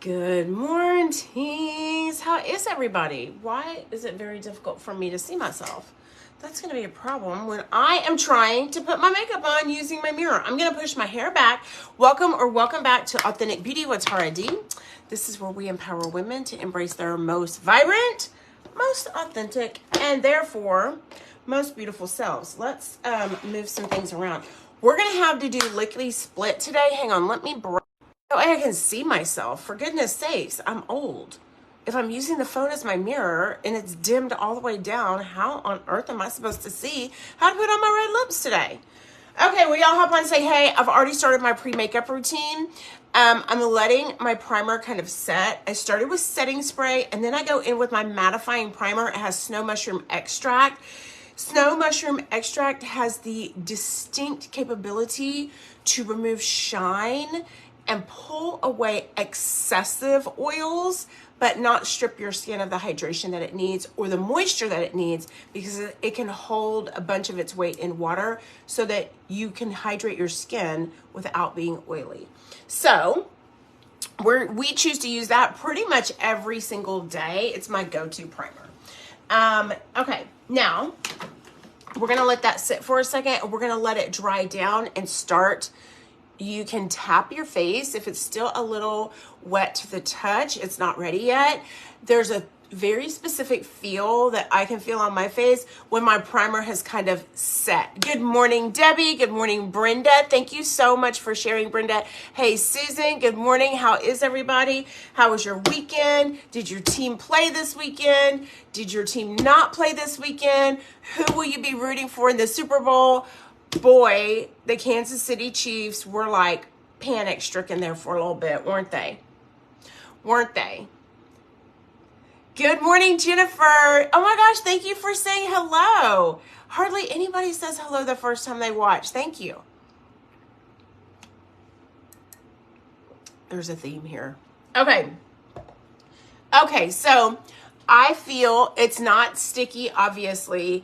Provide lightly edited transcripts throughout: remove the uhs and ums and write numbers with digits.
Good mornings. How is everybody? Why is it very difficult for me to see myself? That's going to be a problem when I am trying to put my makeup on using my mirror. I'm going to push my hair back. Welcome back to Authentic Beauty with Tara D. This is where we empower women to embrace their most vibrant, most authentic, and therefore most beautiful selves. Let's move some things around. We're going to have to do ℕ𝔼𝕼𝕍 today. Hang on, let me break. Oh, I can see myself. For goodness sakes, I'm old. If I'm using the phone as my mirror and it's dimmed all the way down, how on earth am I supposed to see how to put on my red lips today? Okay, well, y'all hop on and say, hey, I've already started my pre-makeup routine. I'm letting my primer kind of set. I started with setting spray, and then I go in with my mattifying primer. It has snow mushroom extract. Snow mushroom extract has the distinct capability to remove shine and pull away excessive oils, but not strip your skin of the hydration that it needs or the moisture that it needs, because it can hold a bunch of its weight in water so that you can hydrate your skin without being oily. So we choose to use that pretty much every single day. It's my go-to primer. Okay, now we're gonna let that sit for a second. We're gonna let it dry down and start. You can tap your face if it's still a little wet to the touch. It's not ready yet. There's a very specific feel that I can feel on my face when my primer has kind of set. Good morning, Debbie. Good morning, Brenda. Thank you so much for sharing, Brenda. Hey, Susan. Good morning. How is everybody? How was your weekend? Did your team play this weekend? Did your team not play this weekend? Who will you be rooting for in the Super Bowl? Boy, the Kansas City Chiefs were like panic stricken there for a little bit, weren't they? Weren't they? Good morning, Jennifer. Oh my gosh, thank you for saying hello. Hardly anybody says hello the first time they watch. Thank you. There's a theme here. Okay, so I feel it's not sticky, obviously.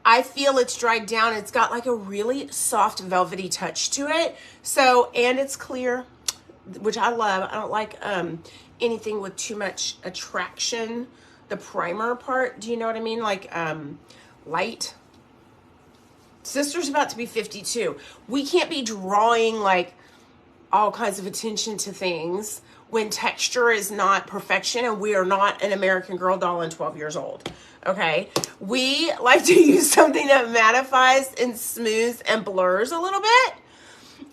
I feel it's dried down. It's got like a really soft velvety touch to it. So, and it's clear, which I love. I don't like anything with too much attraction. The primer part, do you know what I mean? Like light. Sister's about to be 52. We can't be drawing like all kinds of attention to things when texture is not perfection and we are not an American Girl doll and 12 years old. Okay, we like to use something that mattifies and smooths and blurs a little bit.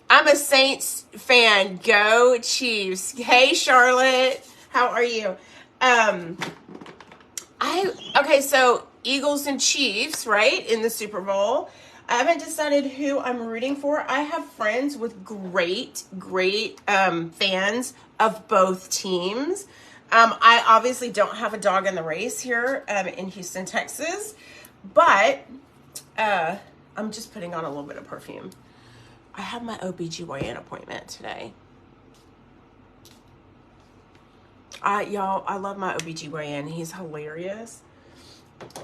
I'm a Saints fan. Go Chiefs. Hey, Charlotte. How are you? Okay, so Eagles and Chiefs, right, in the Super Bowl. I haven't decided who I'm rooting for. I have friends with great fans of both teams. I obviously don't have a dog in the race here in Houston, Texas, but I'm just putting on a little bit of perfume. I have my OB/GYN appointment today. Y'all, I love my OB/GYN. He's hilarious.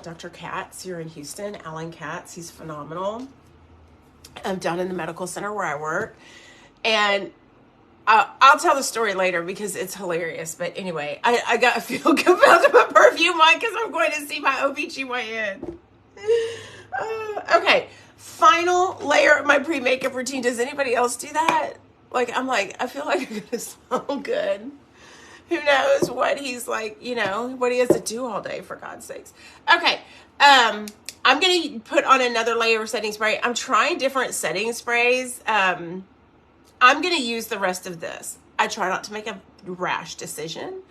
Dr. Katz here in Houston, Alan Katz, he's phenomenal. I'm down in the medical center where I work, and I'll tell the story later because it's hilarious. But anyway, I got to feel compelled to put perfume on because I'm going to see my OB/GYN. Okay, final layer of my pre-makeup routine. Does anybody else do that? I feel like I'm going to smell good. Who knows what he's like, what he has to do all day, for God's sakes. Okay, I'm going to put on another layer of setting spray. I'm trying different setting sprays. I'm going to use the rest of this. I try not to make a rash decision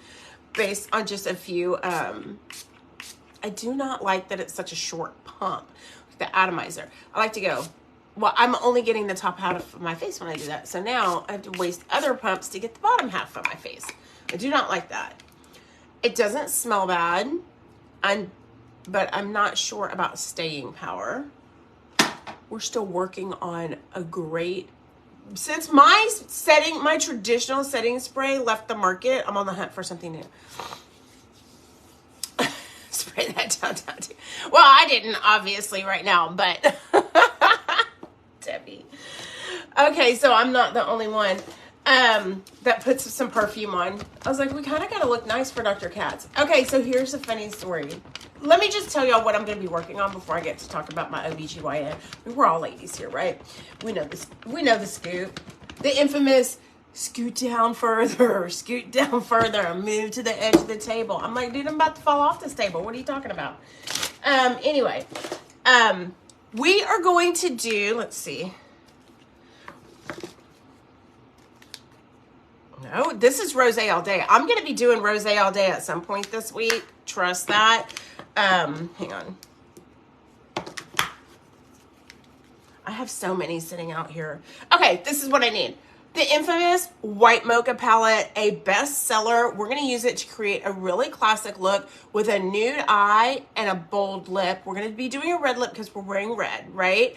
based on just a few. I do not like that it's such a short pump, the atomizer. I like to go, well, I'm only getting the top half of my face when I do that. So now I have to waste other pumps to get the bottom half of my face. I do not like that. It doesn't smell bad, but I'm not sure about staying power. We're still working on a great. Since my traditional setting spray left the market, I'm on the hunt for something new. Spray that down too. Well, I didn't obviously right now, but Debbie. Okay, so I'm not the only one. that puts some perfume on. I was like, we kind of got to look nice for Dr. Katz. Okay, so here's a funny story. Let me just tell y'all what I'm going to be working on before I get to talk about my OBGYN. We're all ladies here, right? We know this. We know the scoop. The infamous scoot down further, move to the edge of the table. I'm like, dude, I'm about to fall off this table. What are you talking about? Anyway, we are going to do, let's see. No, this is rosé all day. I'm going to be doing rosé all day at some point this week. Trust that. Hang on. I have so many sitting out here. Okay, this is what I need. The infamous white mocha palette, a bestseller. We're going to use it to create a really classic look with a nude eye and a bold lip. We're going to be doing a red lip because we're wearing red, right?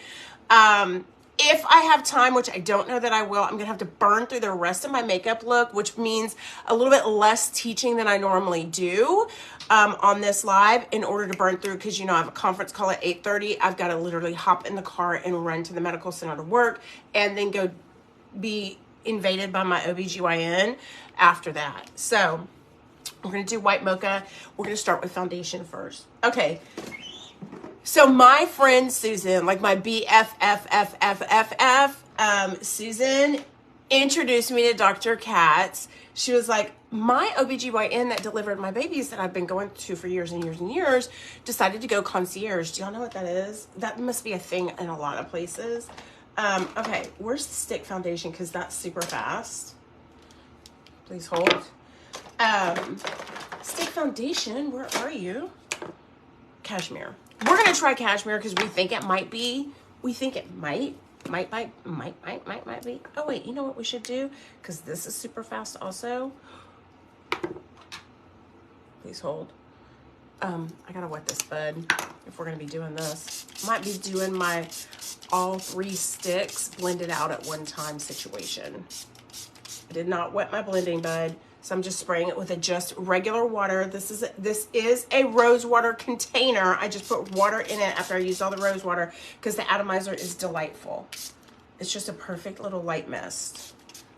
If I have time, which I don't know that I will, I'm going to have to burn through the rest of my makeup look, which means a little bit less teaching than I normally do on this live in order to burn through, because, you know, I have a conference call at 8:30. I've got to literally hop in the car and run to the medical center to work and then go be invaded by my OBGYN after that. So we're going to do white mocha. We're going to start with foundation first. Okay. So my friend Susan, like my BFFFFFF, Susan introduced me to Dr. Katz. She was like, my OBGYN that delivered my babies that I've been going to for years and years and years decided to go concierge. Do y'all know what that is? That must be a thing in a lot of places. Okay, where's the stick foundation? Because that's super fast. Please hold. Stick foundation, where are you? Cashmere. We're going to try cashmere because we think it might be. We think it might be. Oh, wait, you know what we should do? Because this is super fast also. Please hold. I got to wet this bud if we're going to be doing this. Might be doing my all 3 sticks blended out at one time situation. I did not wet my blending bud. So I'm just spraying it with just regular water. This is a rose water container. I just put water in it after I used all the rose water because the atomizer is delightful. It's just a perfect little light mist.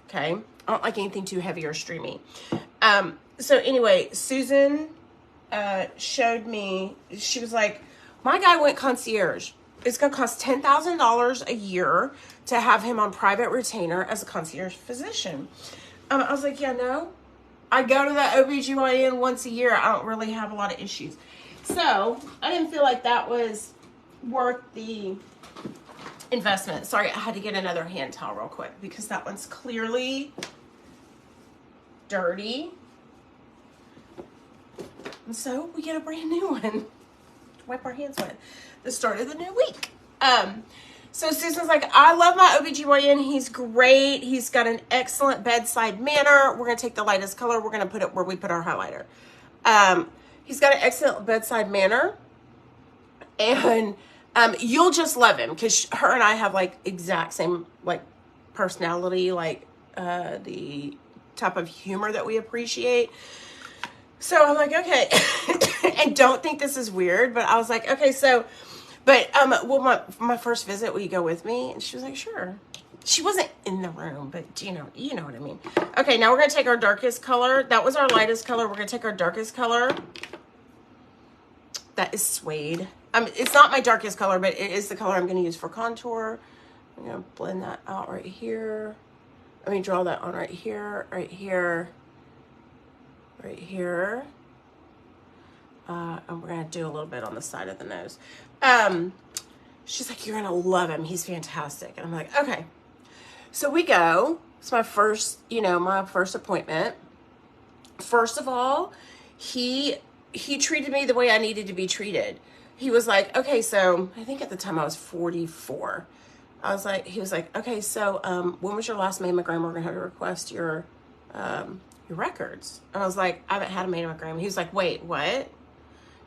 Okay. I don't like anything too heavy or streamy. So anyway, Susan showed me, she was like, my guy went concierge. It's going to cost $10,000 a year to have him on private retainer as a concierge physician. I was like, yeah, no. I go to the OBGYN once a year. I don't really have a lot of issues. So I didn't feel like that was worth the investment. Sorry, I had to get another hand towel real quick because that one's clearly dirty. And so we get a brand new one to wipe our hands with. The start of the new week. So Susan's like, I love my OBGYN. He's great. He's got an excellent bedside manner. We're going to take the lightest color. We're going to put it where we put our highlighter. He's got an excellent bedside manner. And you'll just love him because her and I have like exact same like personality, like the type of humor that we appreciate. So I'm like, okay. And don't think this is weird, but I was like, okay, so... But, well, my first visit, will you go with me? And she was like, sure. She wasn't in the room, but you know what I mean. Okay, now we're going to take our darkest color. That was our lightest color. We're going to take our darkest color. That is suede. It's not my darkest color, but it is the color I'm going to use for contour. I'm going to blend that out right here. Let me draw that on right here, right here, right here. And we're going to do a little bit on the side of the nose. She's like, you're going to love him. He's fantastic. And I'm like, okay. So we go. It's my first, my first appointment. First of all, he treated me the way I needed to be treated. He was like, okay, so I think at the time I was 44. He was like, okay, so when was your last mammogram? We're going to have to request your records. And I was like, I haven't had a mammogram. He was like, wait, what?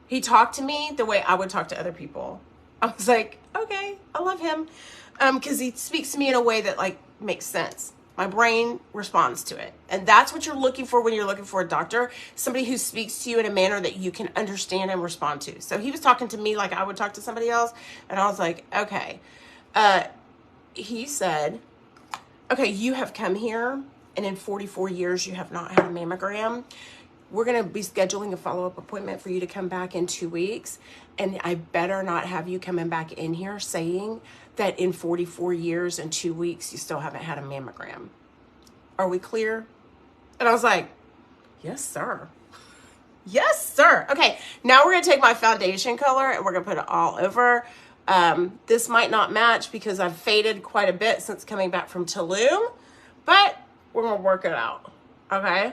He talked to me the way I would talk to other people. I was like, okay, I love him. Because he speaks to me in a way that like makes sense. My brain responds to it. And that's what you're looking for when you're looking for a doctor. Somebody who speaks to you in a manner that you can understand and respond to. So he was talking to me like I would talk to somebody else. And I was like, okay. He said, okay, you have come here and in 44 years you have not had a mammogram, we're going to be scheduling a follow-up appointment for you to come back in 2 weeks. And I better not have you coming back in here saying that in 44 years and 2 weeks, you still haven't had a mammogram. Are we clear? And I was like, yes, sir. Yes, sir. Okay, now we're going to take my foundation color and we're going to put it all over. This might not match because I've faded quite a bit since coming back from Tulum, but we're going to work it out. Okay.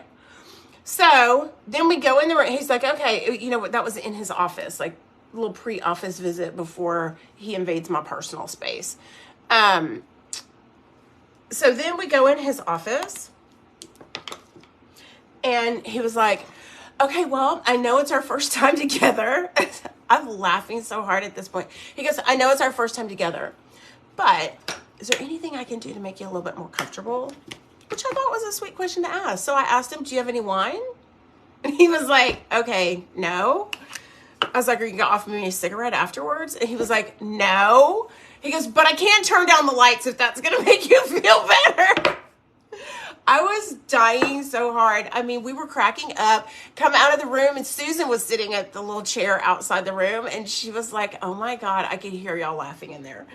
So then we go in the room. He's like, okay, you know what? That was in his office, like a little pre-office visit before he invades my personal space. So then we go in his office and he was like, okay, well, I know it's our first time together. I'm laughing so hard at this point. He goes, I know it's our first time together, but is there anything I can do to make you a little bit more comfortable? Which I thought was a sweet question to ask. So I asked him, do you have any wine? And he was like, okay, no. I was like, are you going to offer me a cigarette afterwards? And he was like, no. He goes, but I can turn down the lights if that's going to make you feel better. I was dying so hard. I mean, we were cracking up, come out of the room, and Susan was sitting at the little chair outside the room, and she was like, oh my God, I could hear y'all laughing in there.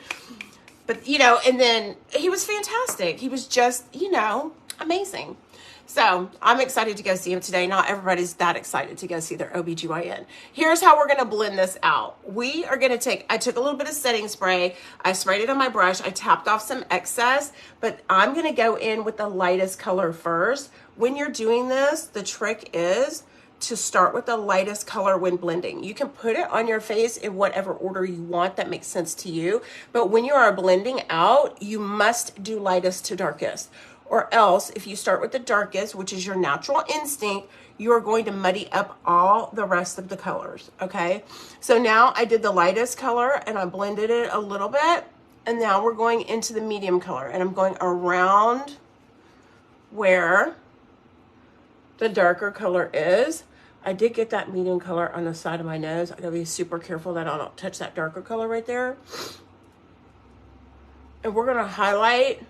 But, you know, and then he was fantastic. He was just, you know, amazing. So I'm excited to go see him today. Not everybody's that excited to go see their OBGYN. Here's how we're going to blend this out. We are going to I took a little bit of setting spray. I sprayed it on my brush. I tapped off some excess, but I'm going to go in with the lightest color first. When you're doing this, the trick is to start with the lightest color when blending. You can put it on your face in whatever order you want that makes sense to you. But when you are blending out, you must do lightest to darkest. Or else, if you start with the darkest, which is your natural instinct, you are going to muddy up all the rest of the colors, okay? So now I did the lightest color and I blended it a little bit. And now we're going into the medium color. And I'm going around where the darker color is. I did get that medium color on the side of my nose. I gotta be super careful that I don't touch that darker color right there. And we're gonna highlight.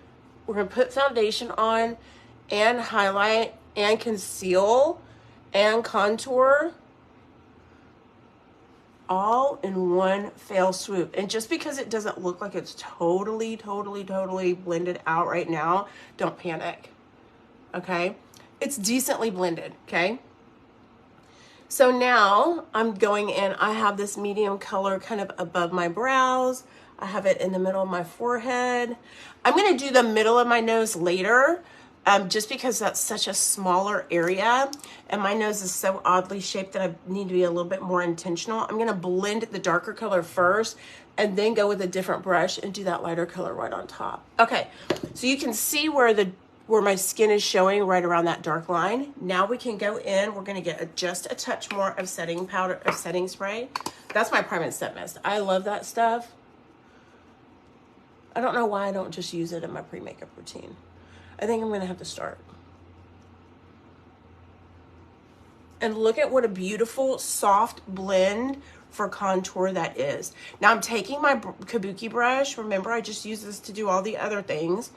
We're gonna put foundation on and highlight and conceal and contour all in one fell swoop. And just because it doesn't look like it's totally blended out right now, don't panic, okay? It's decently blended, okay? So now I'm going in, I have this medium color kind of above my brows. I have it in the middle of my forehead. I'm gonna do the middle of my nose later, just because that's such a smaller area and my nose is so oddly shaped that I need to be a little bit more intentional. I'm gonna blend the darker color first and then go with a different brush and do that lighter color right on top. Okay, so you can see where my skin is showing right around that dark line. Now we can go in, we're gonna get just a touch more of setting powder, of setting spray. That's my Prime and Step Mist. I love that stuff. I don't know why I don't just use it in my pre-makeup routine. I think I'm gonna have to start. And look at what a beautiful, soft blend for contour that is. Now I'm taking my kabuki brush. Remember, I just use this to do all the other things.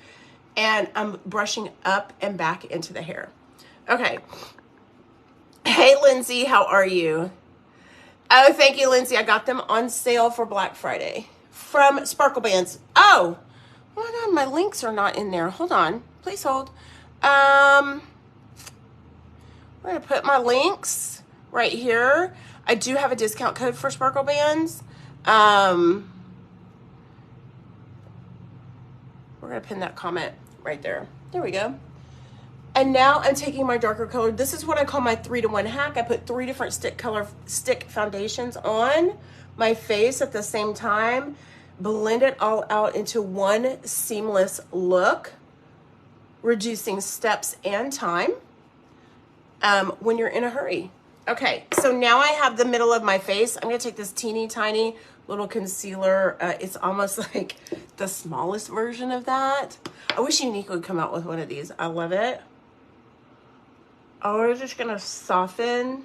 And I'm brushing up and back into the hair. Okay. Hey, Lindsay, how are you? Oh, thank you, Lindsay. I got them on sale for Black Friday from Sparkle Bands. Oh my God, my links are not in there. Hold on, please hold. We're gonna put my links right here. I do have a discount code for Sparkle Bands. We're gonna pin that comment right there. There we go. And now I'm taking my darker color. This is what I call my 3-to-1 hack. I put 3 different stick foundations on my face at the same time, blend it all out into one seamless look, reducing steps and time when you're in a hurry. Okay, so now I have the middle of my face. I'm gonna take this teeny tiny little concealer. It's almost like the smallest version of that. I wish Unique would come out with one of these. I love it. Oh, we're just gonna soften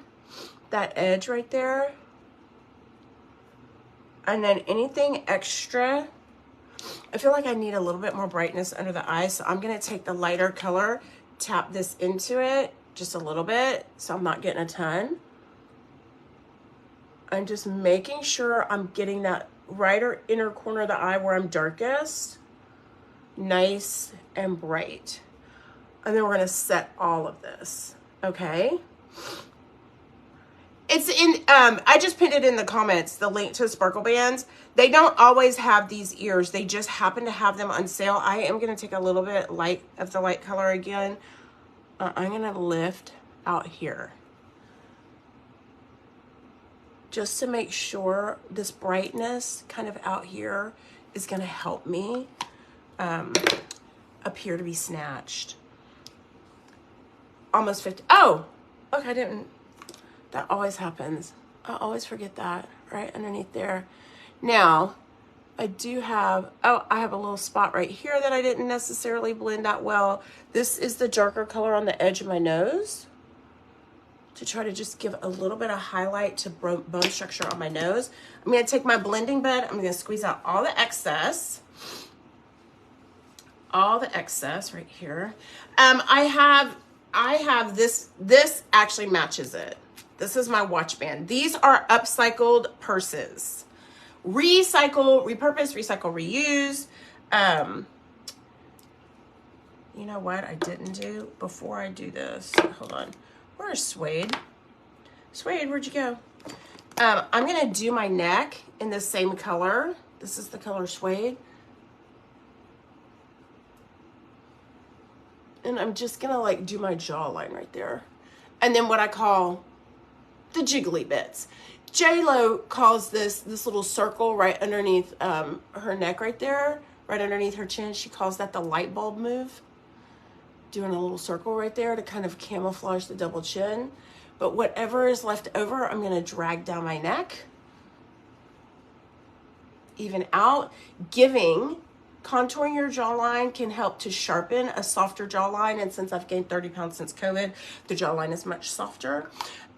that edge right there. And then anything extra, I feel like I need a little bit more brightness under the eyes, so I'm gonna take the lighter color tap this into it just a little bit so I'm not getting a ton. I'm just making sure I'm getting that right or inner corner of the eye where I'm darkest, nice and bright. And then we're gonna set all of this, okay? It's in, I just pinned it in the comments, the link to sparkle bands. They don't always have these ears. They just happen to have them on sale. I am gonna take a little bit of the light color again. I'm gonna lift out here, just to make sure this brightness kind of out here is gonna help me appear to be snatched. Almost 50, oh, look, I didn't, that always happens. I always forget that, right underneath there. Now, I do have, oh, I have a little spot right here that I didn't necessarily blend that well. This is the darker color on the edge of my nose, to try to just give a little bit of highlight to bone structure on my nose. I'm gonna take my blending bed, I'm gonna squeeze out all the excess right here. I have this actually matches it. This is my watch band. These are upcycled purses. Recycle, repurpose, recycle, reuse. You know what I didn't do before I do this? Hold on. Where's Suede? Suede, where'd you go? I'm gonna do my neck in the same color. This is the color Suede. And I'm just gonna like do my jawline right there. And then what I call the jiggly bits. J-Lo calls this little circle right underneath her neck right there, right underneath her chin. She calls that the light bulb move. Doing a little circle right there to kind of camouflage the double chin. But whatever is left over, I'm gonna drag down my neck. Even out, contouring your jawline can help to sharpen a softer jawline. And since I've gained 30 pounds since COVID, the jawline is much softer.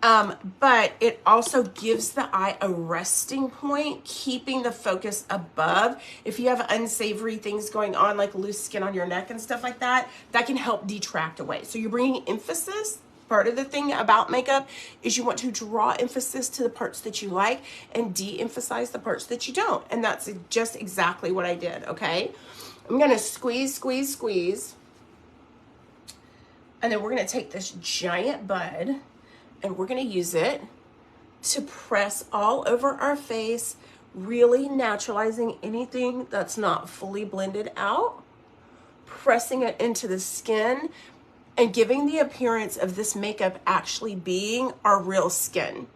But it also gives the eye a resting point, keeping the focus above. If you have unsavory things going on, like loose skin on your neck and stuff like that, that can help detract away. So you're bringing emphasis. Part of the thing about makeup is you want to draw emphasis to the parts that you like and de-emphasize the parts that you don't. And that's just exactly what I did, okay? I'm gonna squeeze, squeeze, squeeze. And then we're gonna take this giant bud and we're gonna use it to press all over our face, really naturalizing anything that's not fully blended out, pressing it into the skin, and giving the appearance of this makeup actually being our real skin.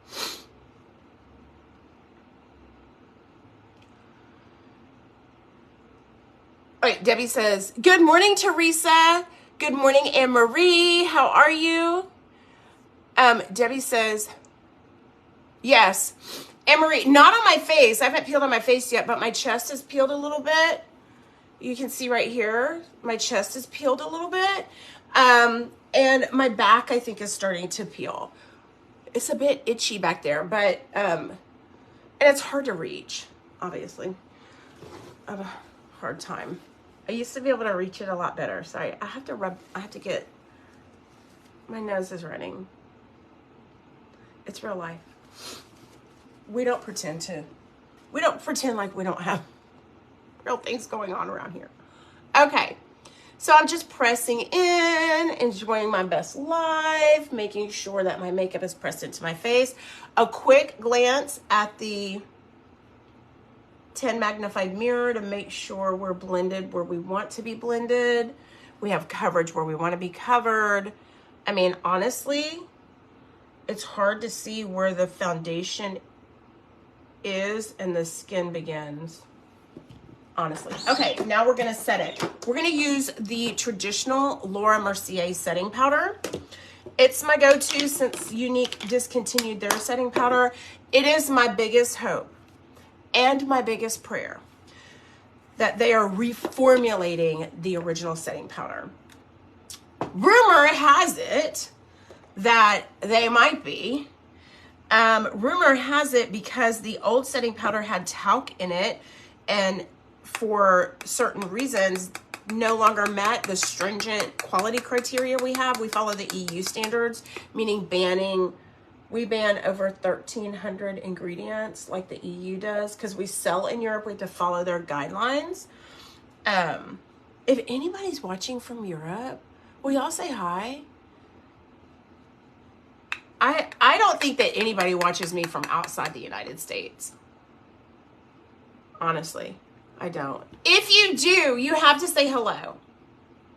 All right, Debbie says, good morning, Teresa. Good morning, Anne-Marie. How are you? Debbie says, yes. Anne-Marie, not on my face. I haven't peeled on my face yet, but my chest is peeled a little bit. You can see right here, my chest is peeled a little bit. And my back, I think, is starting to peel. It's a bit itchy back there, but, and it's hard to reach, obviously. I have a hard time. I used to be able to reach it a lot better. Sorry, I have to get, my nose is running. It's real life. We don't pretend like we don't have real things going on around here. Okay. So I'm just pressing in, enjoying my best life, making sure that my makeup is pressed into my face. A quick glance at the 10 magnified mirror to make sure we're blended where we want to be blended. We have coverage where we want to be covered. I mean, honestly, it's hard to see where the foundation is and the skin begins. Honestly. Okay, now we're gonna set it. We're gonna use the traditional Laura Mercier setting powder. It's my go-to since Unique discontinued their setting powder. It is my biggest hope and my biggest prayer that they are reformulating the original setting powder. Rumor has it that they might be. Rumor has it because the old setting powder had talc in it, and for certain reasons, no longer met the stringent quality criteria we have. We follow the EU standards, meaning we ban over 1,300 ingredients like the EU does, because we sell in Europe. We have to follow their guidelines. If anybody's watching from Europe, will y'all say hi? I don't think that anybody watches me from outside the United States. Honestly, I don't. If you do, you have to say hello,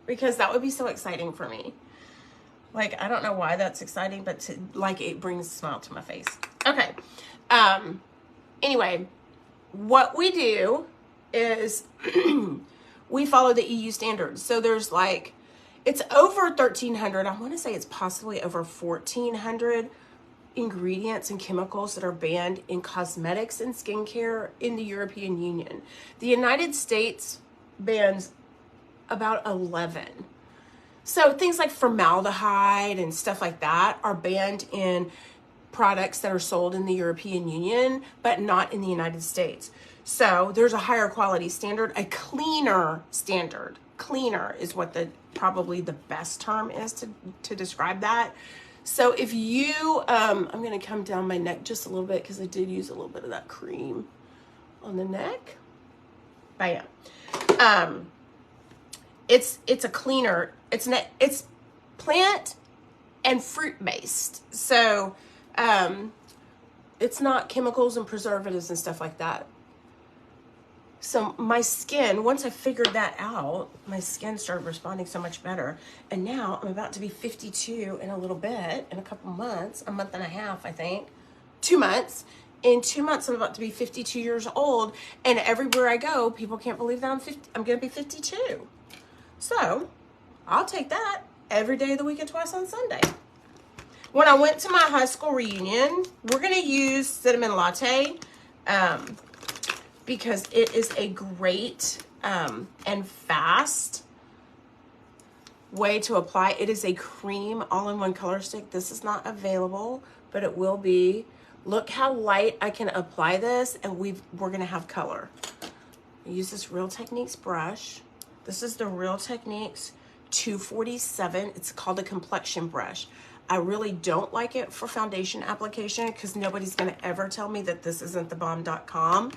because that would be so exciting for me. Like, I don't know why that's exciting, but it brings a smile to my face. Okay. Anyway, what we do is we follow the EU standards. So there's like, it's over 1,300. I want to say it's possibly over 1,400 ingredients and chemicals that are banned in cosmetics and skincare in the European Union. The United States bans about 11. So things like formaldehyde and stuff like that are banned in products that are sold in the European Union, but not in the United States. So there's a higher quality standard, a cleaner standard. Cleaner is what probably the best term is to describe that. So if you, I'm going to come down my neck just a little bit, because I did use a little bit of that cream on the neck. Bam. It's a cleaner. It's plant and fruit based. So, it's not chemicals and preservatives and stuff like that. So my skin, once I figured that out, my skin started responding so much better. And now I'm about to be 52 in a little bit, in a couple months, a month and a half, I think, 2 months. In 2 months, I'm about to be 52 years old. And everywhere I go, people can't believe that I'm going to be 52. So I'll take that every day of the week and twice on Sunday. When I went to my high school reunion, we're going to use cinnamon latte, because it is a great and fast way to apply. It is a cream all-in-one color stick. This is not available, but it will be. Look how light I can apply this, and we're going to have color. I use this Real Techniques brush. This is the Real Techniques 247. It's called a complexion brush. I really don't like it for foundation application, because nobody's going to ever tell me that this isn't thebomb.com.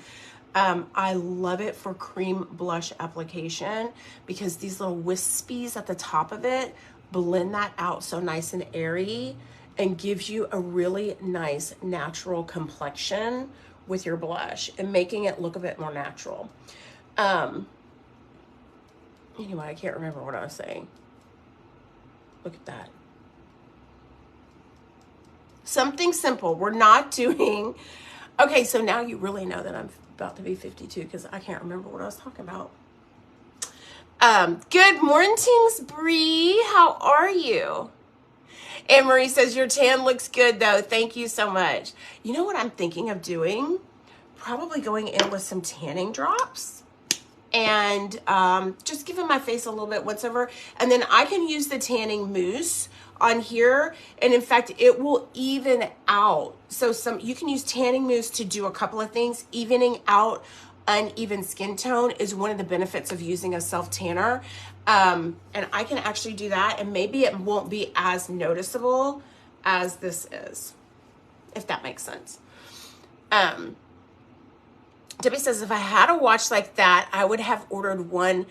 I love it for cream blush application, because these little wispies at the top of it blend that out so nice and airy and gives you a really nice natural complexion with your blush and making it look a bit more natural. Anyway, I can't remember what I was saying. Look at that. Something simple. We're not doing... Okay, so now you really know that I'm about to be 52, because I can't remember what I was talking about. Good mornings, Bree. How are you? Anne Marie says, your tan looks good, though. Thank you so much. You know what I'm thinking of doing? Probably going in with some tanning drops and just giving my face a little bit once over. And then I can use the tanning mousse on here, and in fact it will even out. So you can use tanning mousse to do a couple of things. Evening out uneven skin tone is one of the benefits of using a self tanner, and I can actually do that, and maybe it won't be as noticeable as this is, if that makes sense. Debbie says, if I had a watch like that, I would have ordered one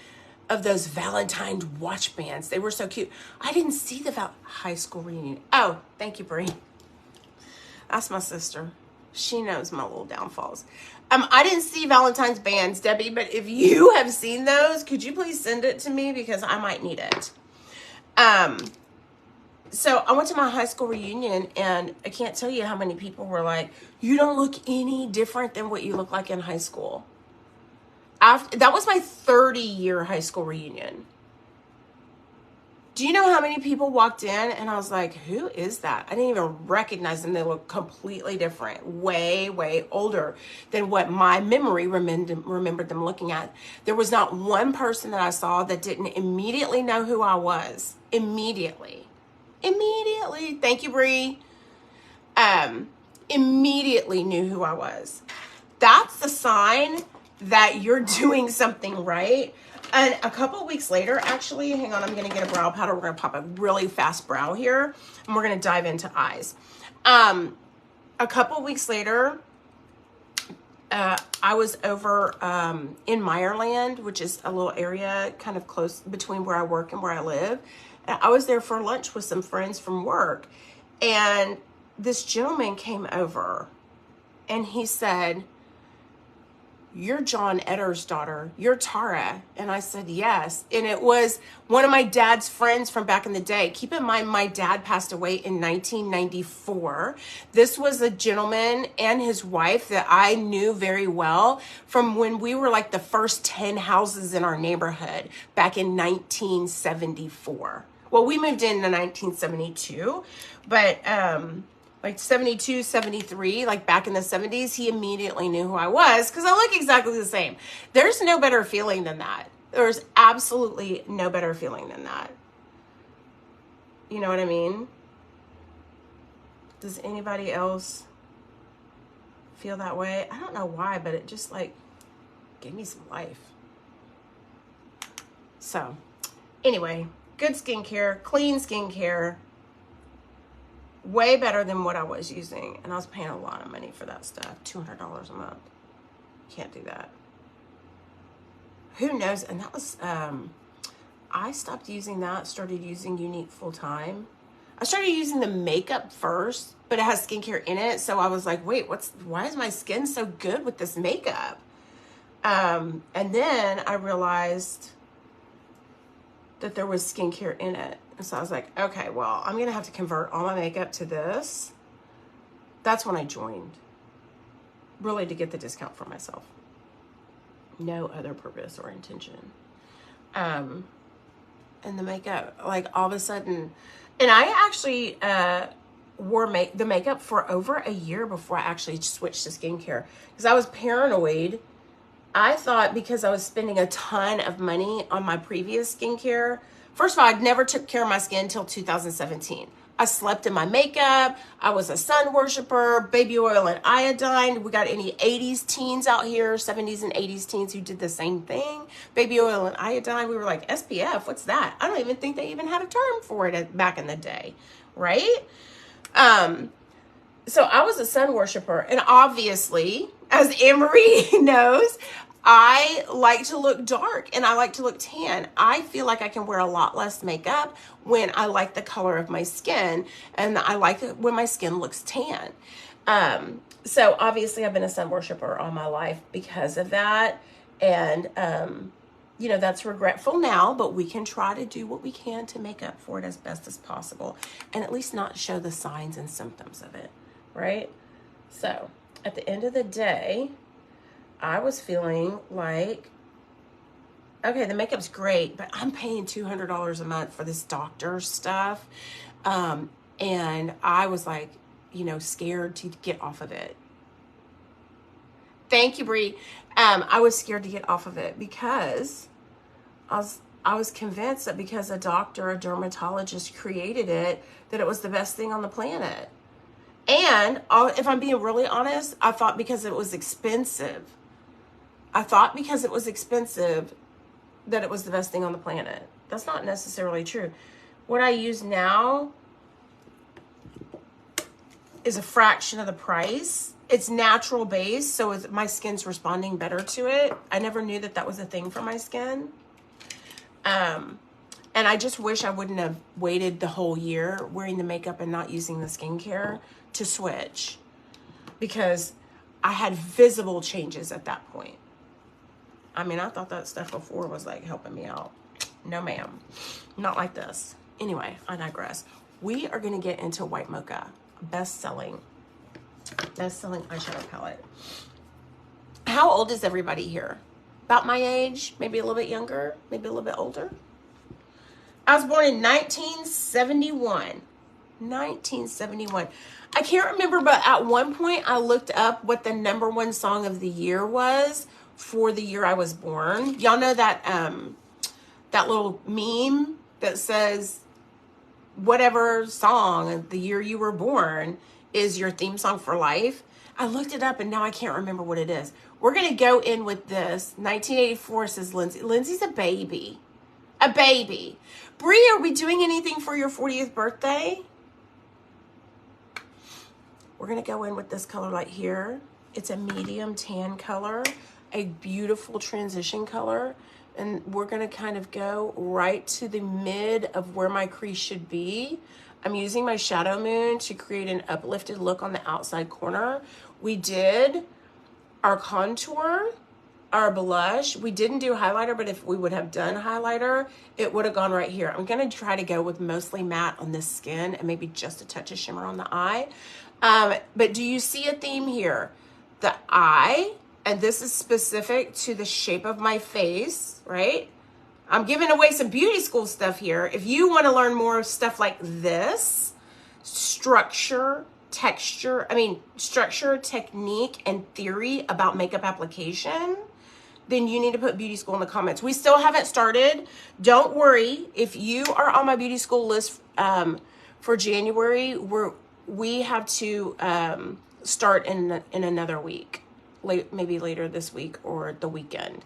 of those Valentine's watch bands. They were so cute. I didn't see the high school reunion. Oh, thank you, Bree. That's my sister. She knows my little downfalls. I didn't see Valentine's bands, Debbie, but if you have seen those, could you please send it to me, because I might need it. So I went to my high school reunion, and I can't tell you how many people were like, you don't look any different than what you look like in high school. That was my 30-year high school reunion. Do you know how many people walked in and I was like, who is that? I didn't even recognize them. They look completely different, way, way older than what my memory remembered them looking at. There was not one person that I saw that didn't immediately know who I was. Immediately. Thank you, Bree. Immediately knew who I was. That's the sign that you're doing something right. And a couple of weeks later, actually, hang on, I'm going to get a brow powder. We're going to pop a really fast brow here, and we're going to dive into eyes. A couple of weeks later, I was over in Meyerland, which is a little area kind of close between where I work and where I live. And I was there for lunch with some friends from work, and this gentleman came over, and he said, "You're John Etter's daughter. You're Tara." And I said, "Yes." And it was one of my dad's friends from back in the day. Keep in mind, my dad passed away in 1994. This was a gentleman and his wife that I knew very well from when we were like the first 10 houses in our neighborhood back in 1974. Well, we moved in 1972, but, like 72, 73, like back in the 70s, he immediately knew who I was because I look exactly the same. There's no better feeling than that. There's absolutely no better feeling than that. You know what I mean? Does anybody else feel that way? I don't know why, but it just like gave me some life. So anyway, good skincare, clean skincare. Way better than what I was using. And I was paying a lot of money for that stuff. $200 a month. Can't do that. Who knows? And that was, I stopped using that, started using Younique full time. I started using the makeup first, but it has skincare in it. So I was like, wait, why is my skin so good with this makeup? And then I realized that there was skincare in it. And so I was like, okay, well, I'm going to have to convert all my makeup to this. That's when I joined, really to get the discount for myself. No other purpose or intention. And the makeup, like all of a sudden, and I actually wore the makeup for over a year before I actually switched to skincare because I was paranoid. I thought because I was spending a ton of money on my previous skincare. First of all, I never took care of my skin until 2017. I slept in my makeup. I was a sun worshiper, baby oil and iodine. We got any 80s teens out here, 70s and 80s teens who did the same thing? Baby oil and iodine. We were like, SPF, what's that? I don't even think they even had a term for it back in the day, right? So I was a sun worshiper. And obviously, as Anne-Marie knows, I like to look dark and I like to look tan. I feel like I can wear a lot less makeup when I like the color of my skin, and I like it when my skin looks tan. So obviously I've been a sun worshiper all my life because of that. And, you know, that's regretful now, but we can try to do what we can to make up for it as best as possible and at least not show the signs and symptoms of it, right? So at the end of the day, I was feeling like, okay, the makeup's great, but I'm paying $200 a month for this doctor stuff. And I was like, you know, scared to get off of it. Thank you, Bree. I was scared to get off of it because I was convinced that because a doctor, a dermatologist created it, that it was the best thing on the planet. And if I'm being really honest, I thought because it was expensive. I thought because it was expensive that it was the best thing on the planet. That's not necessarily true. What I use now is a fraction of the price. It's natural base, so my skin's responding better to it. I never knew that that was a thing for my skin. And I just wish I wouldn't have waited the whole year wearing the makeup and not using the skincare to switch, because I had visible changes at that point. I mean, I thought that stuff before was like helping me out. No, ma'am. Not like this. Anyway, I digress. We are going to get into White Mocha, best-selling eyeshadow palette. How old is everybody here? About my age, maybe a little bit younger, maybe a little bit older. I was born in 1971. 1971. I can't remember, but at one point I looked up what the #1 song of the year was for the year I was born. Y'all know that that little meme that says whatever song the year you were born is your theme song for life. I looked it up and now I can't remember what it is. We're going to go in with this. 1984 says Lindsay. Lindsay's a baby. A baby. Bree, are we doing anything for your 40th birthday? We're going to go in with this color right here. It's a medium tan color, a beautiful transition color. And we're going to kind of go right to the mid of where my crease should be. I'm using my Shadow Moon to create an uplifted look on the outside corner. We did our contour, our blush. We didn't do highlighter, but if we would have done highlighter, it would have gone right here. I'm going to try to go with mostly matte on this skin and maybe just a touch of shimmer on the eye. But do you see a theme here? The eye, and this is specific to the shape of my face, right? I'm giving away some beauty school stuff here. If you want to learn more stuff like this, structure, technique, and theory about makeup application, then you need to put beauty school in the comments. We still haven't started. Don't worry. If you are on my beauty school list for January, we have to start in another week, maybe later this week or the weekend.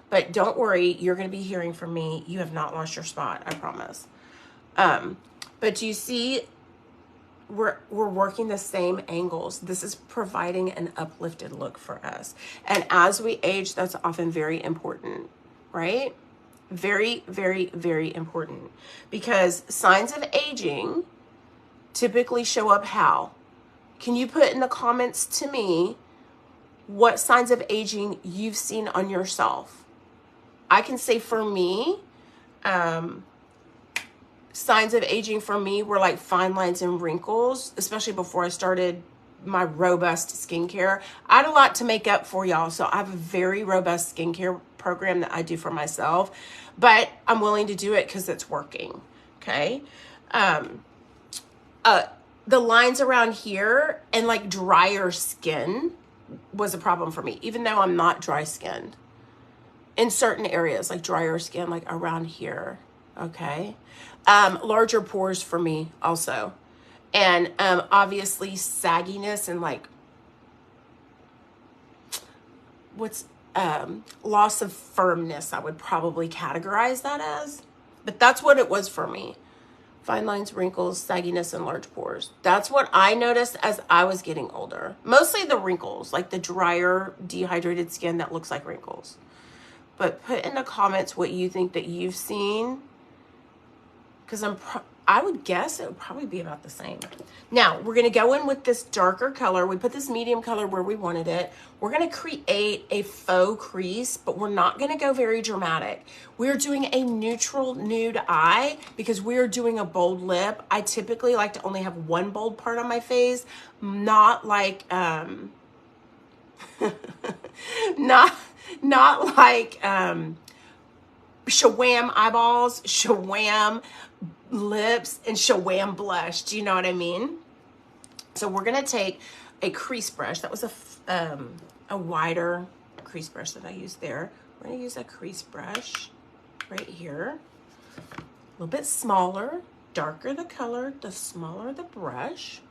But don't worry, you're going to be hearing from me. You have not lost your spot, I promise. But do you see, we're working the same angles. This is providing an uplifted look for us. And as we age, that's often very important, right? Very, very, very important. Because signs of aging typically show up how? Can you put in the comments to me what signs of aging you've seen on yourself? I can say for me, signs of aging for me were like fine lines and wrinkles, especially before I started my robust skincare. I had a lot to make up for y'all, so I have a very robust skincare program that I do for myself, but I'm willing to do it because it's working, okay? The lines around here and like drier skin was a problem for me, even though I'm not dry skinned. In certain areas, like drier skin, like around here, okay? Larger pores for me also. And obviously sagginess and like, loss of firmness, I would probably categorize that as. But that's what it was for me. Fine lines, wrinkles, sagginess, and large pores. That's what I noticed as I was getting older. Mostly the wrinkles, like the drier, dehydrated skin that looks like wrinkles. But put in the comments what you think that you've seen, because I would guess it would probably be about the same. Now, we're going to go in with this darker color. We put this medium color where we wanted it. We're going to create a faux crease, but we're not going to go very dramatic. We're doing a neutral nude eye because we're doing a bold lip. I typically like to only have one bold part on my face, not like, not like Shawam eyeballs, Shawam lips, and Shawam blush. Do you know what I mean? So we're gonna take a crease brush. That was a wider crease brush that I used there. We're gonna use a crease brush right here. A little bit smaller, darker the color, the smaller the brush.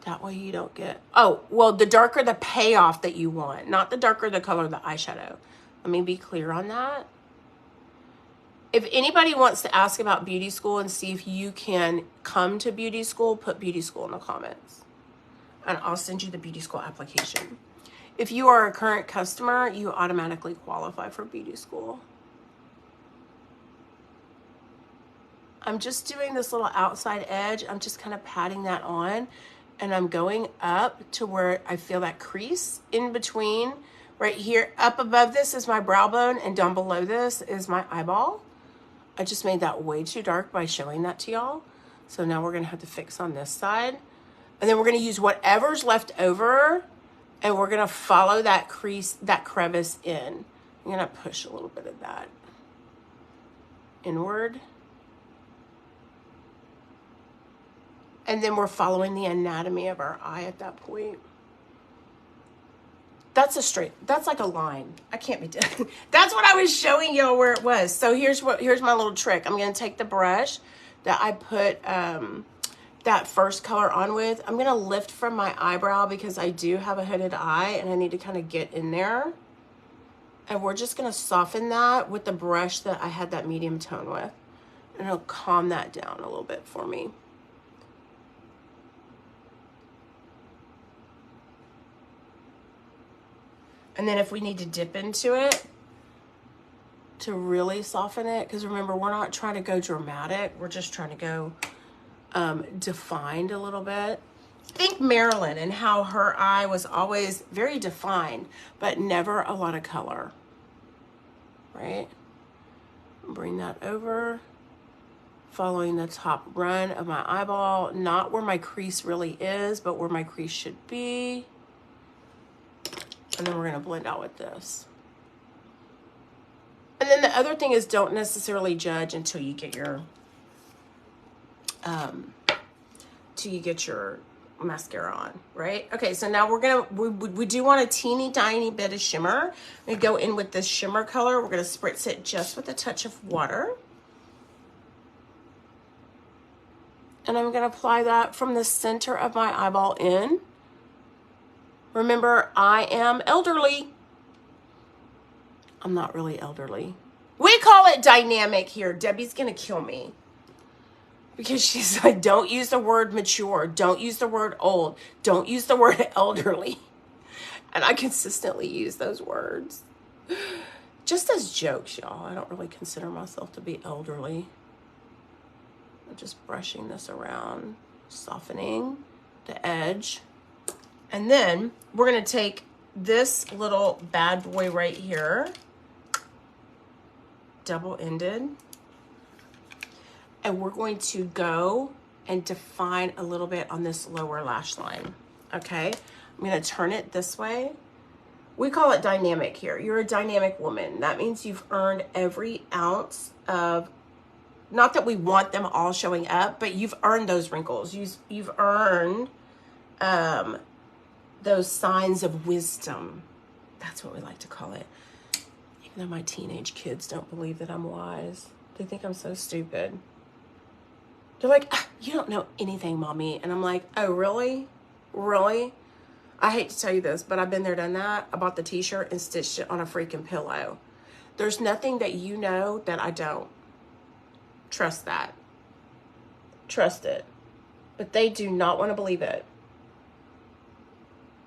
That way you don't get, oh, well, the darker the payoff that you want, not the darker the color of the eyeshadow. Let me be clear on that. If anybody wants to ask about beauty school and see if you can come to beauty school, put beauty school in the comments. And I'll send you the beauty school application. If you are a current customer, you automatically qualify for beauty school. I'm just doing this little outside edge. I'm just kind of patting that on. And I'm going up to where I feel that crease in between. Right here, up above this is my brow bone, and down below this is my eyeball. I just made that way too dark by showing that to y'all. So now we're gonna have to fix on this side. And then we're gonna use whatever's left over, and we're gonna follow that crease, that crevice in. I'm gonna push a little bit of that inward. And then we're following the anatomy of our eye at that point. That's a straight, that's like a line. I can't be done. That's what I was showing y'all where it was. So here's my little trick. I'm gonna take the brush that I put that first color on with. I'm going to lift from my eyebrow because I do have a hooded eye and I need to kind of get in there. And we're just going to soften that with the brush that I had that medium tone with. And it'll calm that down a little bit for me. And then if we need to dip into it to really soften it, because remember, we're not trying to go dramatic. We're just trying to go defined a little bit. Think Marilyn and how her eye was always very defined, but never a lot of color, right? Bring that over, following the top run of my eyeball, not where my crease really is, but where my crease should be. And then we're gonna blend out with this. And then the other thing is, don't necessarily judge until you get your mascara on, right? Okay, so now we do want a teeny tiny bit of shimmer. We go in with this shimmer color. We're gonna spritz it just with a touch of water. And I'm gonna apply that from the center of my eyeball in. Remember, I am elderly. I'm not really elderly. We call it dynamic here. Debbie's gonna kill me. Because she's like, don't use the word mature. Don't use the word old. Don't use the word elderly. And I consistently use those words. Just as jokes, y'all. I don't really consider myself to be elderly. I'm just brushing this around, softening the edge. And then we're gonna take this little bad boy right here, double-ended, and we're going to go and define a little bit on this lower lash line, okay? I'm gonna turn it this way. We call it dynamic here. You're a dynamic woman. That means you've earned every ounce of, not that we want them all showing up, but you've earned those wrinkles. You've earned those signs of wisdom. That's what we like to call it. Even though my teenage kids don't believe that I'm wise. They think I'm so stupid. They're like, ah, you don't know anything, mommy. And I'm like, oh, really? Really? I hate to tell you this, but I've been there, done that. I bought the t-shirt and stitched it on a freaking pillow. There's nothing that you know that I don't. Trust that. Trust it. But they do not want to believe it.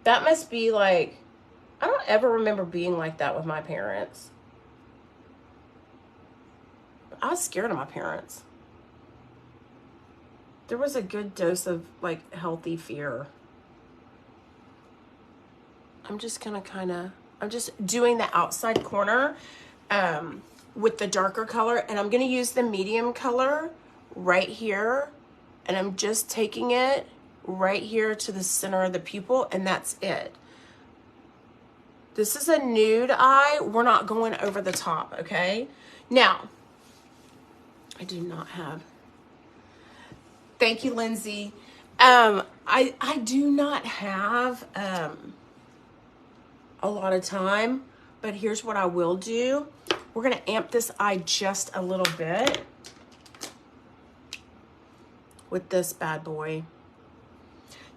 That must be like, I don't ever remember being like that with my parents. I was scared of my parents. There was a good dose of like healthy fear. I'm just gonna I'm just doing the outside corner with the darker color, and I'm gonna use the medium color right here, and I'm just taking it right here to the center of the pupil, and that's it. This is a nude eye. We're not going over the top, okay? Now, I do not have, thank you, Lindsay. I do not have a lot of time, but here's what I will do. We're gonna amp this eye just a little bit with this bad boy.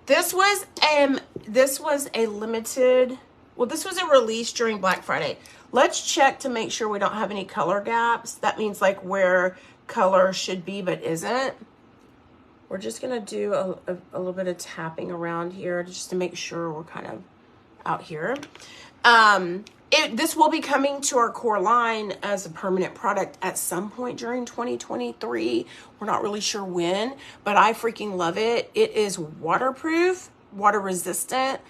This was a limited, well, this was a release during Black Friday. Let's check to make sure we don't have any color gaps. That means like where color should be but isn't. We're just gonna do a little bit of tapping around here just to make sure we're kind of out here. This will be coming to our core line as a permanent product at some point during 2023. We're not really sure when, but I freaking love it. It is waterproof, water resistant,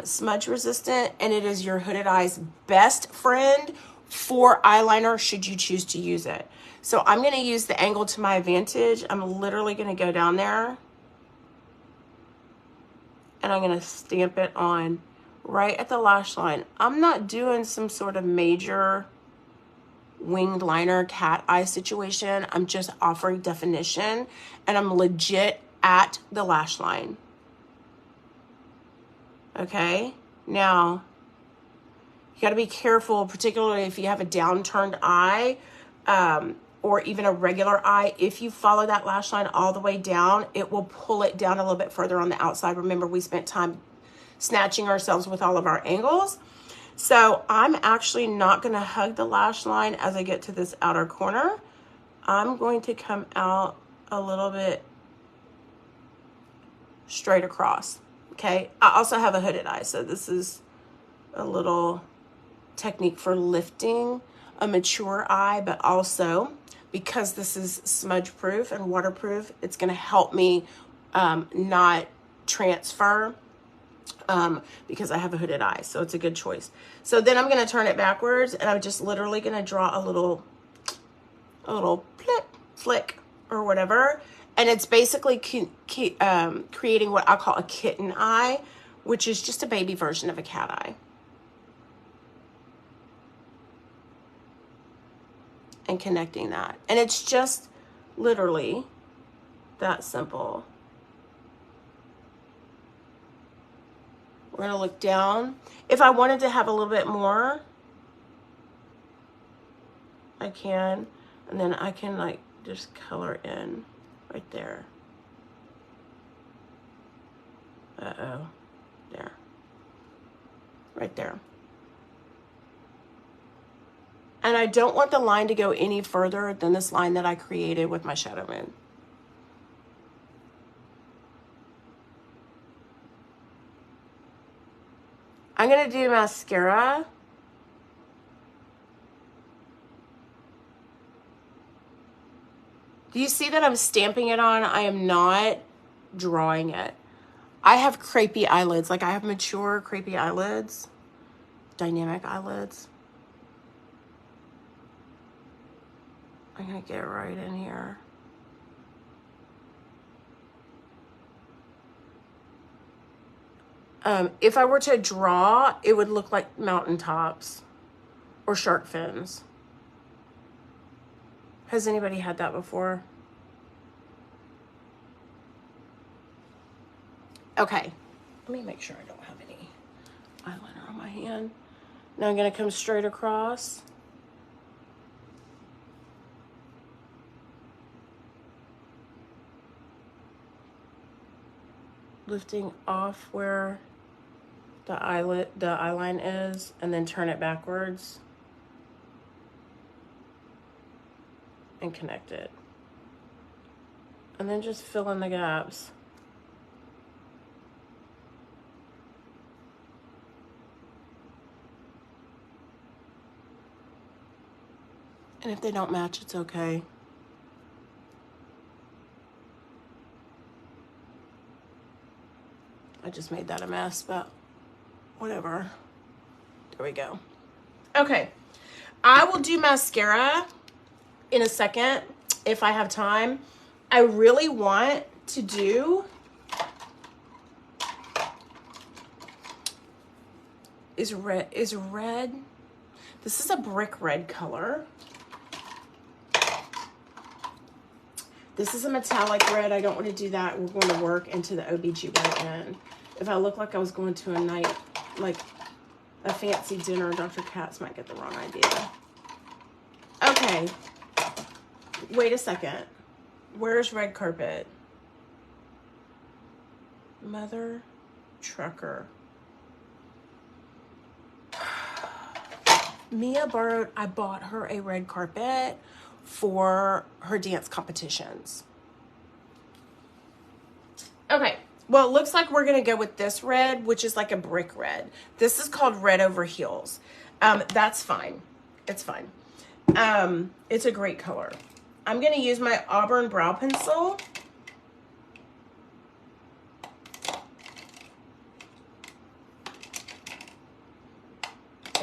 smudge resistant, and it is your hooded eye's best friend for eyeliner should you choose to use it. So I'm going to use the angle to my advantage. I'm literally going to go down there and I'm going to stamp it on right at the lash line. I'm not doing some sort of major winged liner cat eye situation. I'm just offering definition, and I'm legit at the lash line. Okay, now you got to be careful, particularly if you have a downturned eye, or even a regular eye, if you follow that lash line all the way down, it will pull it down a little bit further on the outside. Remember, we spent time snatching ourselves with all of our angles. So I'm actually not going to hug the lash line as I get to this outer corner. I'm going to come out a little bit straight across. Okay. I also have a hooded eye, so this is a little technique for lifting a mature eye, but also because this is smudge proof and waterproof, it's going to help me not transfer because I have a hooded eye. So it's a good choice. So then I'm going to turn it backwards, and I'm just literally going to draw a little flick or whatever. And it's basically creating what I call a kitten eye, which is just a baby version of a cat eye. And connecting that. And it's just literally that simple. We're going to look down. If I wanted to have a little bit more, I can. And then I can like just color in right there. Uh-oh. There. Right there. And I don't want the line to go any further than this line that I created with my Shadow Moon. I'm going to do mascara. Do you see that I'm stamping it on? I am not drawing it. I have crepey eyelids. Like I have mature crepey eyelids. Dynamic eyelids. I'm going to get right in here. If I were to draw, it would look like mountaintops or shark fins. Has anybody had that before? Okay, let me make sure I don't have any eyeliner on my hand. Now I'm going to come straight across. Lifting off where the eyeline is, and then turn it backwards and connect it. And then just fill in the gaps. And if they don't match, it's okay. I just made that a mess, but whatever. There we go. Okay. I will do mascara in a second if I have time. I really want to do is red. This is a brick red color. This is a metallic red. I don't want to do that. We're going to work into the OBGYN. If I look like I was going to a night, like a fancy dinner, Dr. Katz might get the wrong idea. Okay. Wait a second. Where's red carpet? Mother trucker. I bought her a red carpet for her dance competitions. Okay. Well, it looks like we're going to go with this red, which is like a brick red. This is called red over heels. That's fine. It's fine. It's a great color. I'm going to use my Auburn brow pencil.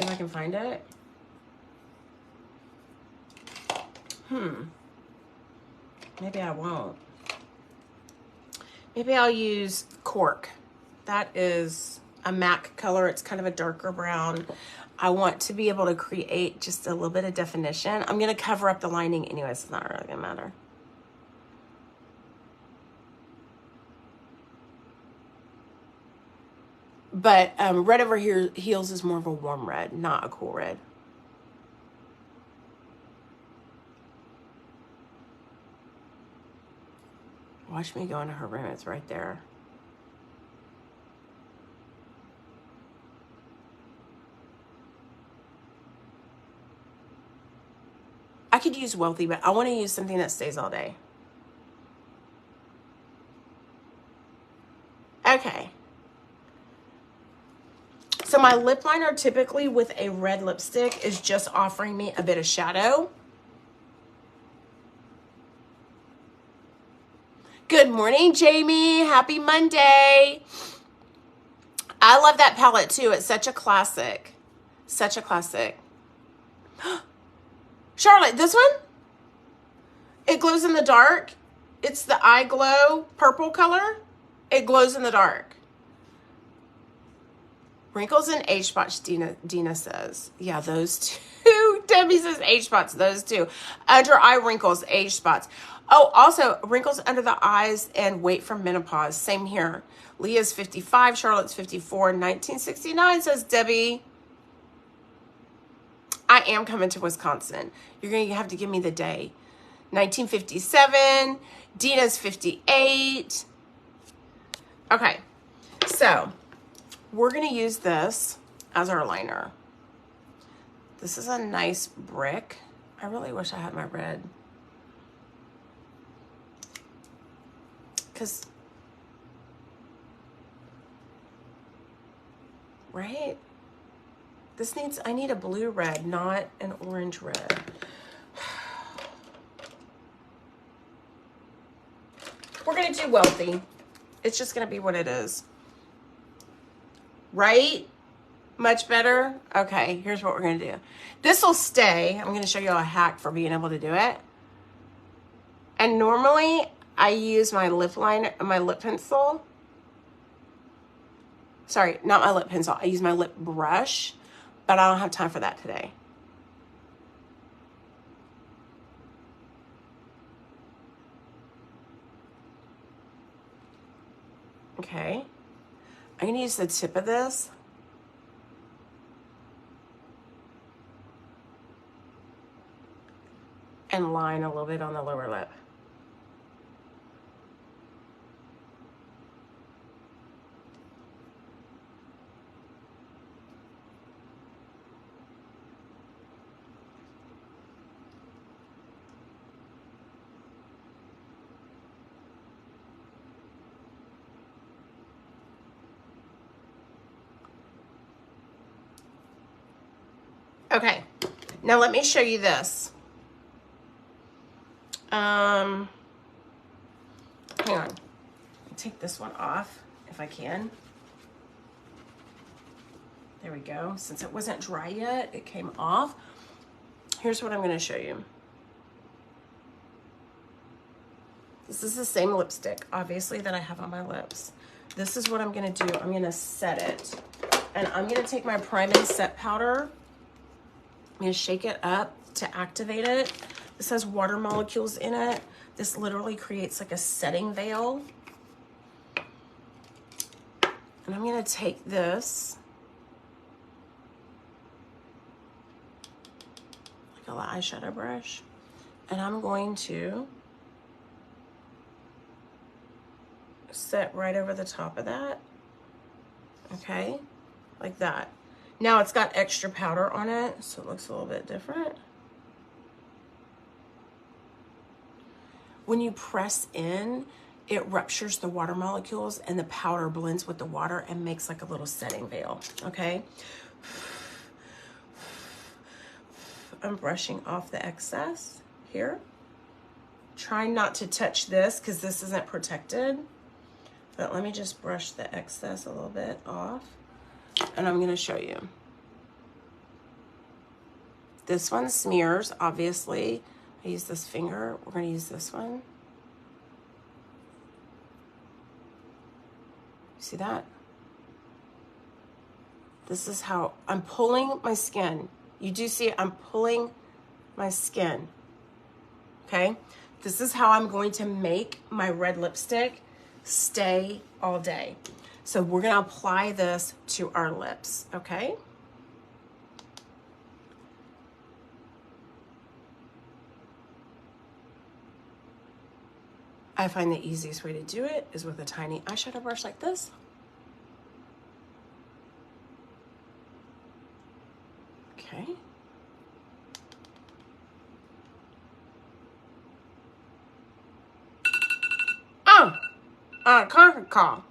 If I can find it. Maybe I won't. Maybe I'll use Cork. That is a MAC color. It's kind of a darker brown. I want to be able to create just a little bit of definition. I'm going to cover up the lining anyways. It's not really going to matter. But red over here heels is more of a warm red, not a cool red. Watch me go into her room. It's right there. I could use Wealthy, but I want to use something that stays all day. Okay. So my lip liner typically with a red lipstick is just offering me a bit of shadow. Good morning, Jamie. Happy Monday. I love that palette too. It's such a classic. Such a classic. Charlotte, this one? It glows in the dark. It's the Ⅎ𝔼𝕼 purple color. It glows in the dark. Wrinkles and age spots, Dina says. Yeah, those two. Debbie says age spots, those two. Under eye wrinkles, age spots. Oh, also wrinkles under the eyes and weight from menopause. Same here. Leah's 55, Charlotte's 54, 1969, says Debbie. I am coming to Wisconsin. You're going to have to give me the day. 1957, Dina's 58. Okay, so we're going to use this as our liner. This is a nice brick. I really wish I had my red. Because, right? This needs, I need a blue red, not an orange red. We're going to do Wealthy. It's just going to be what it is. Right? Much better? Okay, here's what we're going to do. This will stay. I'm going to show you a hack for being able to do it. And normally I use my lip liner, my lip pencil. Sorry, not my lip pencil. I use my lip brush, but I don't have time for that today. Okay. I'm going to use the tip of this. And line a little bit on the lower lip. Okay, now let me show you this. Hang on. Take this one off if I can. There we go. Since it wasn't dry yet, it came off. Here's what I'm going to show you. This is the same lipstick, obviously, that I have on my lips. This is what I'm going to do. I'm going to set it. And I'm going to take my Prime and Set powder. I'm going to shake it up to activate it. This has water molecules in it. This literally creates like a setting veil. And I'm going to take this, like a little eyeshadow brush, and I'm going to set right over the top of that. Okay, like that. Now it's got extra powder on it, so it looks a little bit different. When you press in, it ruptures the water molecules and the powder blends with the water and makes like a little setting veil, okay? I'm brushing off the excess here. Try not to touch this because this isn't protected, but let me just brush the excess a little bit off. And I'm going to show you. This one smears, obviously. I use this finger. We're going to use this one. See that? This is how I'm pulling my skin. You do see it, I'm pulling my skin. Okay? This is how I'm going to make my red lipstick stay all day. So we're going to apply this to our lips, okay? I find the easiest way to do it is with a tiny eyeshadow brush like this. Okay. Conquer call.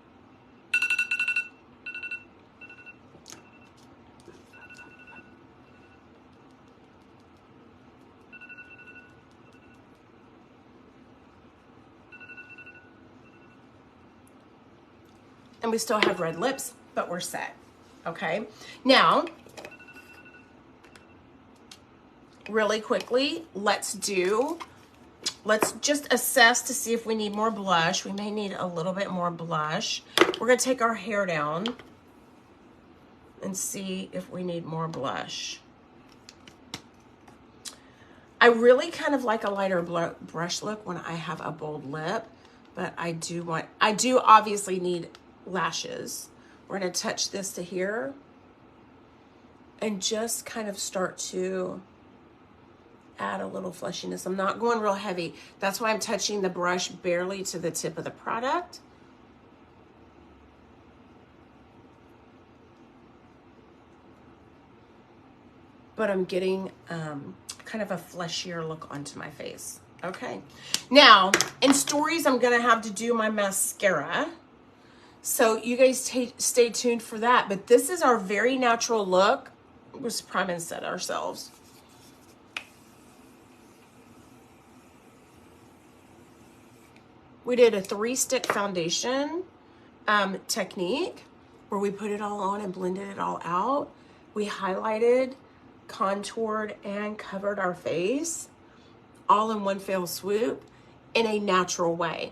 And we still have red lips, but we're set. Okay. Now, really quickly, let's just assess to see if we need more blush. We may need a little bit more blush. We're gonna take our hair down and see if we need more blush. I really kind of like a lighter brush look when I have a bold lip, but I do obviously need lashes. We're gonna touch this to here and just kind of start to add a little fleshiness. I'm not going real heavy. That's why I'm touching the brush barely to the tip of the product. But I'm getting kind of a fleshier look onto my face. Okay. Now, in stories, I'm gonna have to do my mascara. So you guys stay tuned for that. But this is our very natural look. Let's prime and set ourselves. We did a 3-stick foundation technique where we put it all on and blended it all out. We highlighted, contoured, and covered our face all in one fell swoop in a natural way.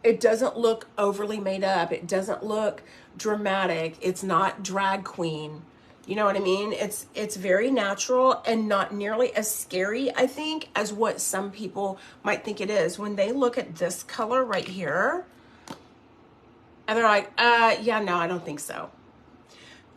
It doesn't look overly made up. It doesn't look dramatic. It's not drag queen. You know what I mean? It's very natural and not nearly as scary, I think, as what some people might think it is. When they look at this color right here, and they're like, yeah, no, I don't think so.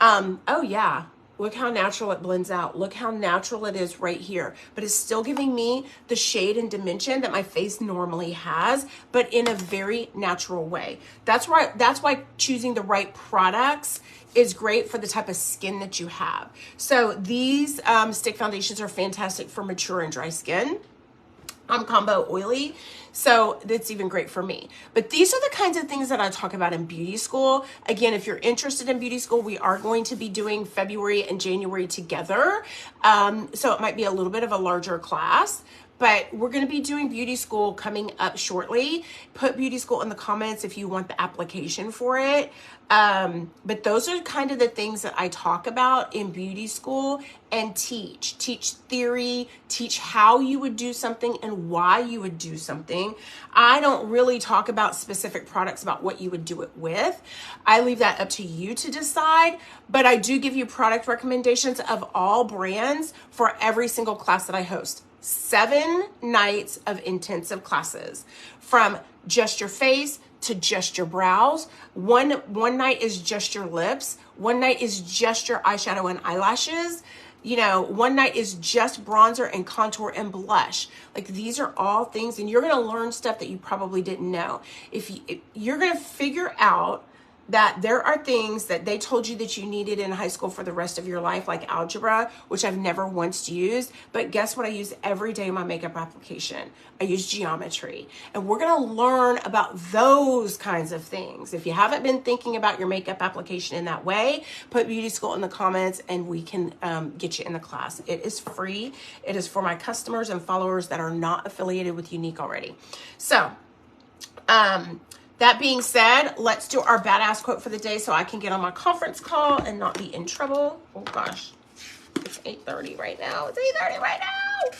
Oh yeah, look how natural it blends out. Look how natural it is right here. But it's still giving me the shade and dimension that my face normally has, but in a very natural way. That's why choosing the right products is great for the type of skin that you have. So these stick foundations are fantastic for mature and dry skin. I'm combo oily, so that's even great for me. But these are the kinds of things that I talk about in beauty school. Again, if you're interested in beauty school, we are going to be doing February and January together. So it might be a little bit of a larger class, but we're going to be doing beauty school coming up shortly. Put beauty school in the comments if you want the application for it. But those are kind of the things that I talk about in beauty school and teach theory, teach how you would do something and why you would do something. I don't really talk about specific products, about what you would do it with. I leave that up to you to decide, but I do give you product recommendations of all brands for every single class that I host. 7 nights of intensive classes, from just your face to just your brows. One night is just your lips. One night is just your eyeshadow and eyelashes. You know, one night is just bronzer and contour and blush. Like, these are all things, and you're gonna learn stuff that you probably didn't know. If you're gonna figure out that there are things that they told you that you needed in high school for the rest of your life, like algebra, which I've never once used, but guess what I use every day in my makeup application? I use geometry. And we're gonna learn about those kinds of things. If you haven't been thinking about your makeup application in that way, put beauty school in the comments and we can get you in the class. It is free. It is for my customers and followers that are not affiliated with Younique already. So, that being said, let's do our badass quote for the day so I can get on my conference call and not be in trouble. Oh gosh, it's 8:30 right now. It's 8:30 right now.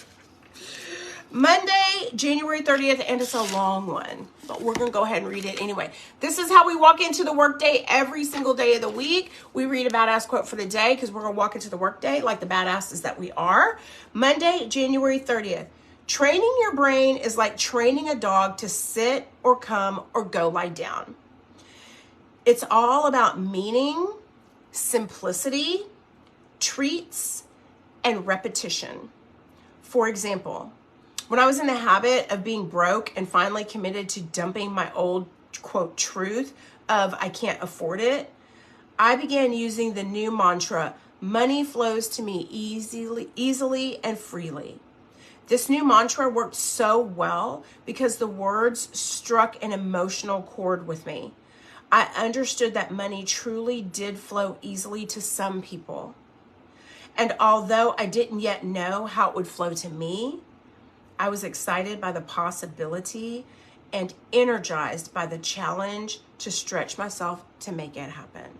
Monday, January 30th, and it's a long one, but we're gonna go ahead and read it anyway. This is how we walk into the workday every single day of the week. We read a badass quote for the day because we're gonna walk into the workday like the badasses that we are. Monday, January 30th. Training your brain is like training a dog to sit or come or go lie down. It's all about meaning, simplicity, treats, and repetition. For example, When I was in the habit of being broke and finally committed to dumping my old, quote, truth of I can't afford it, I began using the new mantra, money flows to me easily and freely. This new mantra worked so well because the words struck an emotional chord with me. I understood that money truly did flow easily to some people. And although I didn't yet know how it would flow to me, I was excited by the possibility and energized by the challenge to stretch myself to make it happen.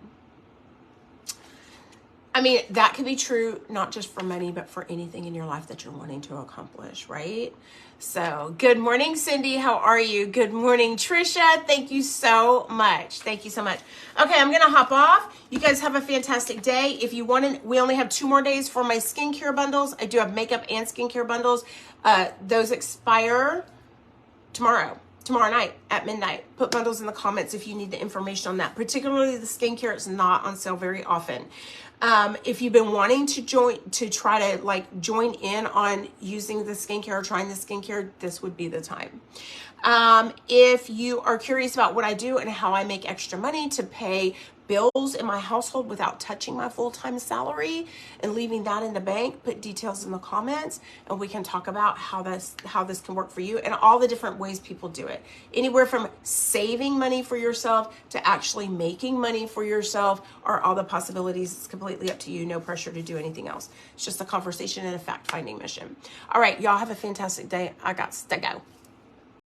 I mean, that could be true, not just for money, but for anything in your life that you're wanting to accomplish, right? So good morning, Cindy. How are you? Good morning, Trisha. Thank you so much. Thank you so much. Okay, I'm going to hop off. You guys have a fantastic day. If you want to, we only have 2 more days for my skincare bundles. I do have makeup and skincare bundles. Those expire tomorrow night at midnight. Put bundles in the comments if you need the information on that. Particularly the skincare, it's not on sale very often. If you've been wanting to try to join in on using the skincare or trying the skincare, this would be the time. If you are curious about what I do and how I make extra money to pay bills in my household without touching my full-time salary and leaving that in the bank, put details in the comments and we can talk about how this can work for you and all the different ways people do it. Anywhere from saving money for yourself to actually making money for yourself are all the possibilities. It's completely up to you. No pressure to do anything else. It's just a conversation and a fact-finding mission. All right, y'all have a fantastic day. I got to go.